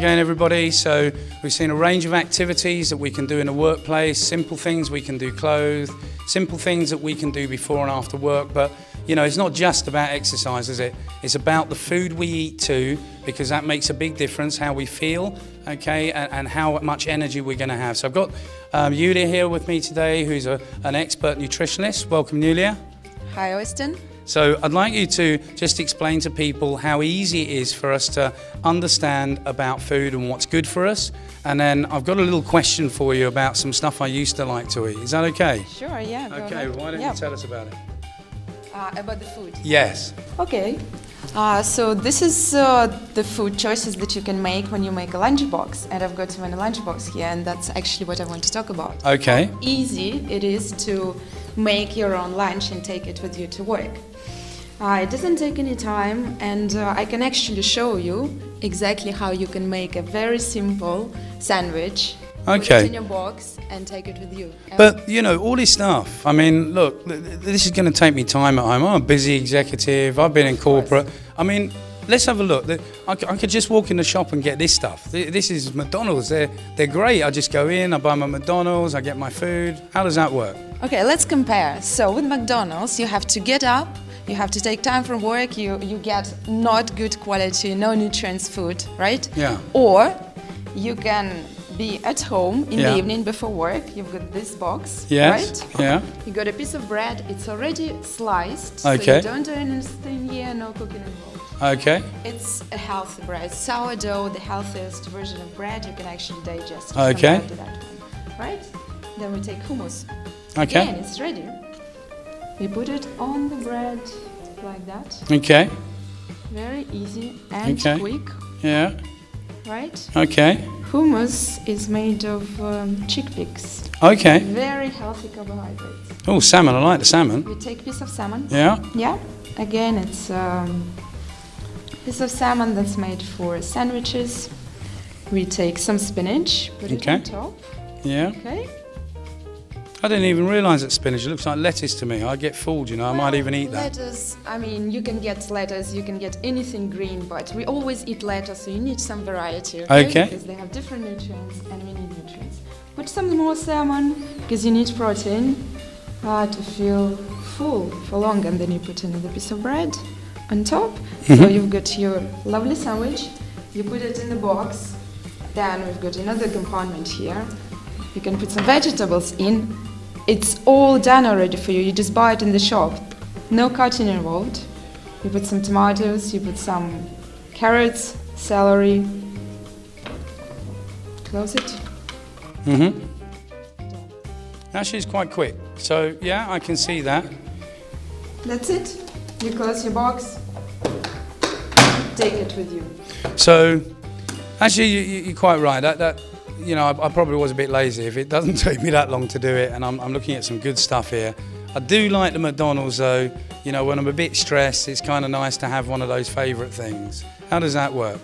again, everybody. So we've seen a range of activities that we can do in the workplace, simple things we can do clothes, simple things that we can do before and after work. But, you know, it's not just about exercise, is it? It's about the food we eat too, because that makes a big difference, how we feel, okay, and how much energy we're going to have. So I've got Yulia here with me today, who's an expert nutritionist. Welcome, Yulia. Hi, Austin. So I'd like you to just explain to people how easy it is for us to understand about food and what's good for us. And then I've got a little question for you about some stuff I used to like to eat. Is that okay? Sure, yeah. Go Okay, ahead. why don't you tell us about it? About the food? Yes. Okay. So this is the food choices that you can make when you make a lunchbox. And I've got one lunchbox here, and that's actually what I want to talk about. Okay. How easy it is to make your own lunch and take it with you to work. It doesn't take any time, and I can actually show you exactly how you can make a very simple sandwich. Put it in your box and take it with you. But, you know, all this stuff, I mean, look, this is going to take me time at home. I'm a busy executive. I've been in corporate. I mean, let's have a look. I could just walk in the shop and get this stuff. This is McDonald's. They're great. I just go in, I buy my McDonald's, I get my food. How does that work? Okay, let's compare. So with McDonald's, you have to get up, you have to take time from work, you get not good quality, no nutrients food, right? Yeah. Or you can be at home in the evening before work. You've got this box, right? Yeah. You got a piece of bread, it's already sliced, Okay. so you don't do anything here, no cooking involved. Okay. It's a healthy bread. Sourdough, the healthiest version of bread, you can actually digest. Okay. Compared to that one, right? Then we take hummus. Okay. Again, it's ready. We put it on the bread like that. Okay. Very easy and quick, Yeah. right? Okay. Hummus is made of chickpeas. Okay. Very healthy carbohydrates. Oh, salmon. I like the salmon. We take a piece of salmon. Yeah. Yeah. Again, it's piece of salmon that's made for sandwiches. We take some spinach, put it on top. Yeah. Okay. I didn't even realise that spinach. It looks like lettuce to me. I get fooled, you know. I might even eat that. Lettuce, I mean, you can get lettuce, you can get anything green, but we always eat lettuce, so you need some variety, okay? Because they have different nutrients, and we need nutrients. Put some more salmon, because you need protein to feel full for long, and then you put another piece of bread on top. So you've got your lovely sandwich, you put it in the box, then we've got another compartment here. You can put some vegetables in. It's all done already for you. You just buy it in the shop. No cutting involved. You put some tomatoes, you put some carrots, celery. Close it. Actually, it's quite quick. So, yeah, I can see that. That's it. You close your box. Take it with you. So, actually, you're quite right. That you know, I probably was a bit lazy. If it doesn't take me that long to do it, and I'm looking at some good stuff here. I do like the McDonald's though. You know, when I'm a bit stressed, it's kind of nice to have one of those favourite things. How does that work?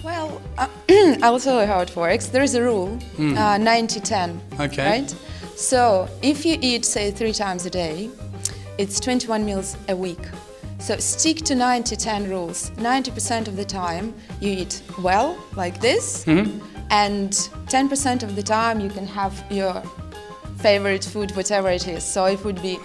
Well, I'll tell you how it works. There is a rule, 90-10, Okay. right? So if you eat, say, 3 times a day, it's 21 meals a week. So stick to 90-10 rules. 90% of the time you eat well, like this, and 10% of the time you can have your favorite food, whatever it is. So it would be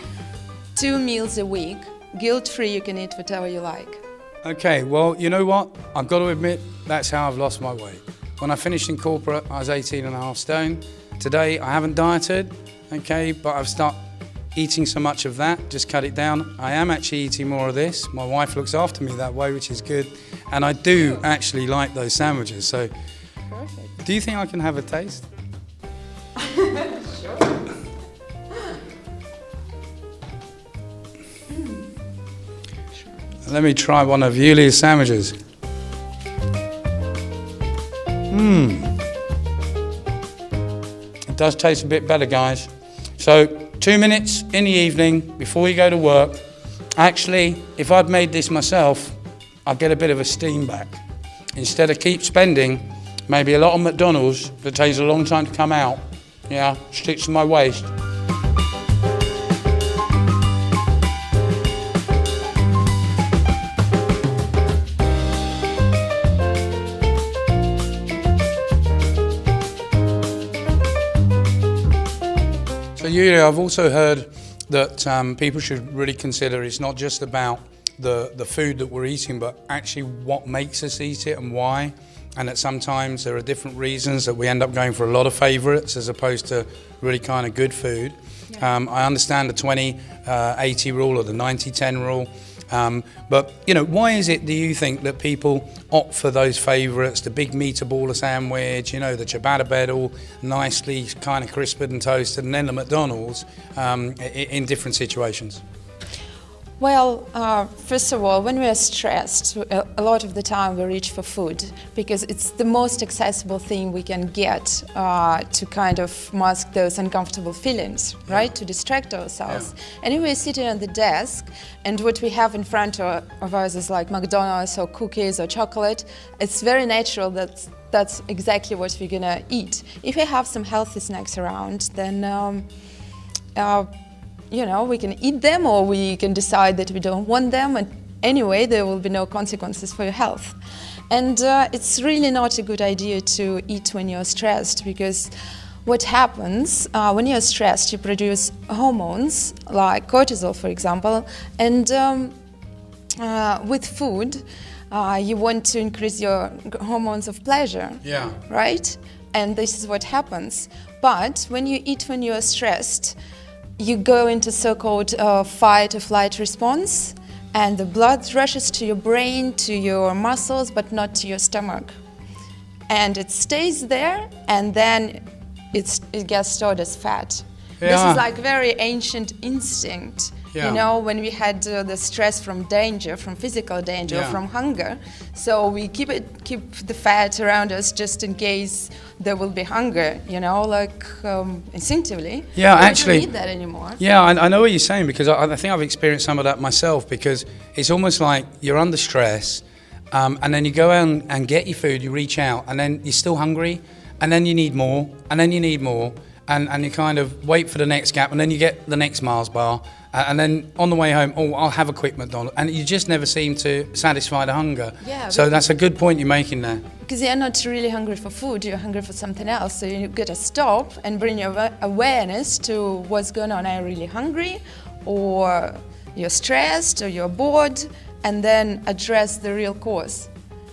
2 meals a week, guilt-free, you can eat whatever you like. Okay, well, you know what? I've got to admit, that's how I've lost my weight. When I finished in corporate, I was 18.5 stone. Today, I haven't dieted, okay, but I've started eating so much of that, just cut it down. I am actually eating more of this. My wife looks after me that way, which is good. And I do actually like those sandwiches, so. Perfect. Do you think I can have a taste? Sure. Let me try one of Yulia's sandwiches. It does taste a bit better, guys. So 2 minutes in the evening before you go to work. Actually, if I'd made this myself, I'd get a bit of a steam back. Instead of keep spending maybe a lot on McDonald's that takes a long time to come out, sticks to my waist. So Yulia, I've also heard that people should really consider it's not just about the food that we're eating, but actually what makes us eat it and why. And that sometimes there are different reasons that we end up going for a lot of favourites as opposed to really kind of good food. Yeah. I understand the 20-80 rule or the 90-10 rule. But, you know, why is it, do you think, that people opt for those favourites, the big meatball sandwich, you know, the ciabatta bread all nicely kind of crisped and toasted, and then the McDonald's in different situations? Well, first of all, when we are stressed, a lot of the time we reach for food because it's the most accessible thing we can get to kind of mask those uncomfortable feelings, right? To distract ourselves. Yeah. And if we're sitting at the desk and what we have in front of us is like McDonald's or cookies or chocolate, it's very natural that that's exactly what we're gonna eat. If we have some healthy snacks around, then you know, we can eat them or we can decide that we don't want them, and anyway there will be no consequences for your health. And it's really not a good idea to eat when you're stressed, because what happens when you're stressed, you produce hormones like cortisol, for example, and with food you want to increase your hormones of pleasure, right? And this is what happens. But when you eat when you're stressed, you go into so-called fight or flight response, and the blood rushes to your brain, to your muscles, but not to your stomach. And it stays there, and then it gets stored as fat. Yeah. This is like very ancient instinct. Yeah. You know, when we had the stress from danger, from physical danger, from hunger, so we keep the fat around us just in case there will be hunger. You know, like instinctively. Yeah, actually, we don't need that anymore. Yeah, I know what you're saying, because I think I've experienced some of that myself. Because it's almost like you're under stress, and then you go out and get your food, you reach out, and then you're still hungry, and then you need more, and then you need more. And you kind of wait for the next gap, and then you get the next Mars bar, and then on the way home, oh, I'll have a quick McDonald's, and you just never seem to satisfy the hunger. Yeah, so that's a good point you're making there. Because you're not really hungry for food, you're hungry for something else. So you gotta stop and bring your awareness to what's going on. Are you really hungry, or you're stressed, or you're bored, and then address the real cause.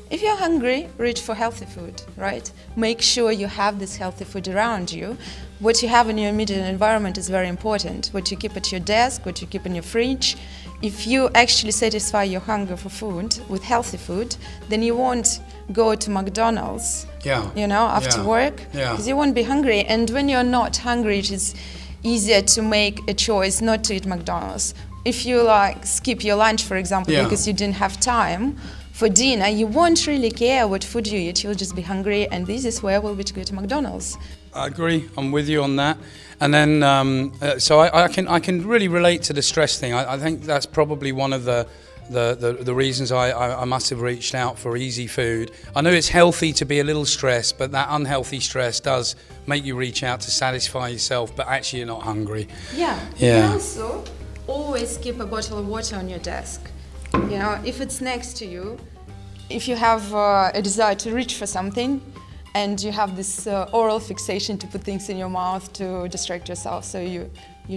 If you're hungry, reach for healthy food, right? Make sure you have this healthy food around you. What you have in your immediate environment is very important. What you keep at your desk, what you keep in your fridge. If you actually satisfy your hunger for food with healthy food, then you won't go to McDonald's, you know, after work, because you won't be hungry. And when you're not hungry, it is easier to make a choice not to eat McDonald's. If you like skip your lunch, for example, because you didn't have time for dinner, you won't really care what food you eat. You'll just be hungry, and this is where we'll be to go to McDonald's. I agree. I'm with you on that. And then, so I can really relate to the stress thing. I think that's probably one of the reasons I must have reached out for easy food. I know it's healthy to be a little stressed, but that unhealthy stress does make you reach out to satisfy yourself, but actually you're not hungry. Yeah. You can also always keep a bottle of water on your desk. You know, if it's next to you, if you have a desire to reach for something, and you have this oral fixation to put things in your mouth to distract yourself, so you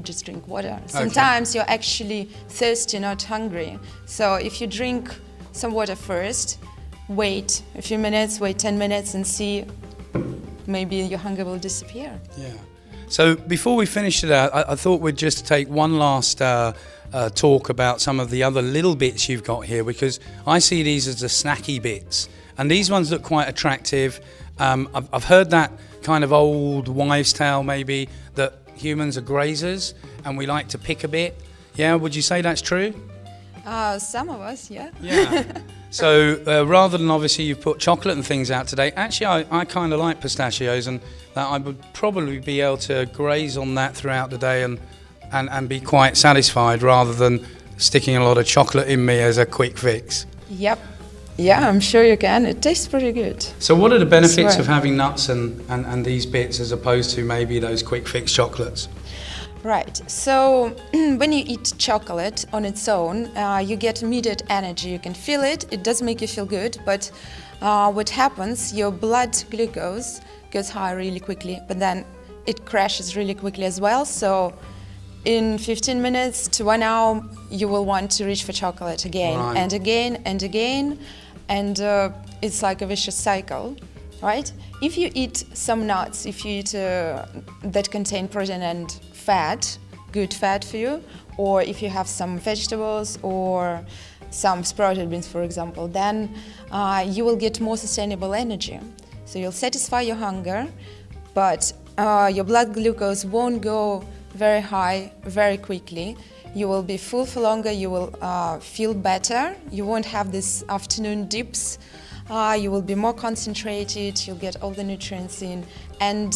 just drink water. Sometimes you're actually thirsty, not hungry. So if you drink some water first, wait a few minutes, wait 10 minutes, and see, maybe your hunger will disappear. Yeah. So before we finish today, I thought we'd just take one last talk about some of the other little bits you've got here, because I see these as the snacky bits, and these ones look quite attractive. I've heard that kind of old wives' tale, maybe, that humans are grazers and we like to pick a bit. Yeah, would you say that's true? Some of us, yeah. Yeah. So rather than obviously you've put chocolate and things out today, actually I kind of like pistachios, and that I would probably be able to graze on that throughout the day and be quite satisfied, rather than sticking a lot of chocolate in me as a quick fix. Yep. Yeah, I'm sure you can. It tastes pretty good. So what are the benefits of having nuts and these bits as opposed to maybe those quick fix chocolates? Right. So when you eat chocolate on its own, you get immediate energy. You can feel it. It does make you feel good. But what happens, your blood glucose goes high really quickly. But then it crashes really quickly as well. So in 15 minutes to 1 hour, you will want to reach for chocolate again and again and again, and it's like a vicious cycle, right? If you eat some nuts, if you eat that contain protein and fat, good fat for you, or if you have some vegetables or some sprouted beans, for example, then you will get more sustainable energy. So you'll satisfy your hunger, but your blood glucose won't go very high very quickly. You will be full for longer, you will feel better, you won't have these afternoon dips, you will be more concentrated, you'll get all the nutrients in. And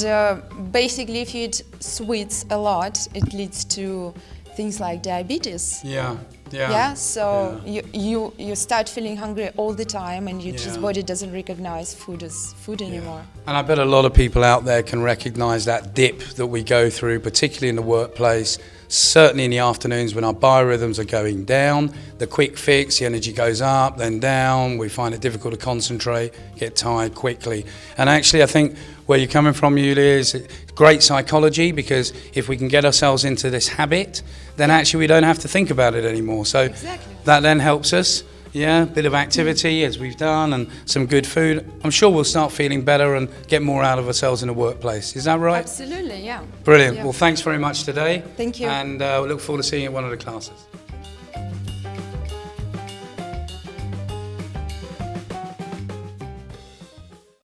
basically, if you eat sweets a lot, it leads to things like diabetes. So you start feeling hungry all the time, and your body doesn't recognize food as food anymore. And I bet a lot of people out there can recognize that dip that we go through, particularly in the workplace, certainly in the afternoons when our biorhythms are going down. The quick fix, the energy goes up, then down, we find it difficult to concentrate, get tired quickly. And actually I think where you're coming from, Yulia, is great psychology, because if we can get ourselves into this habit, then actually we don't have to think about it anymore. So that then helps us. A bit of activity as we've done and some good food. I'm sure we'll start feeling better and get more out of ourselves in the workplace. Is that right? Absolutely, yeah. Brilliant. Well, thanks very much today. Thank you. And we look forward to seeing you at one of the classes.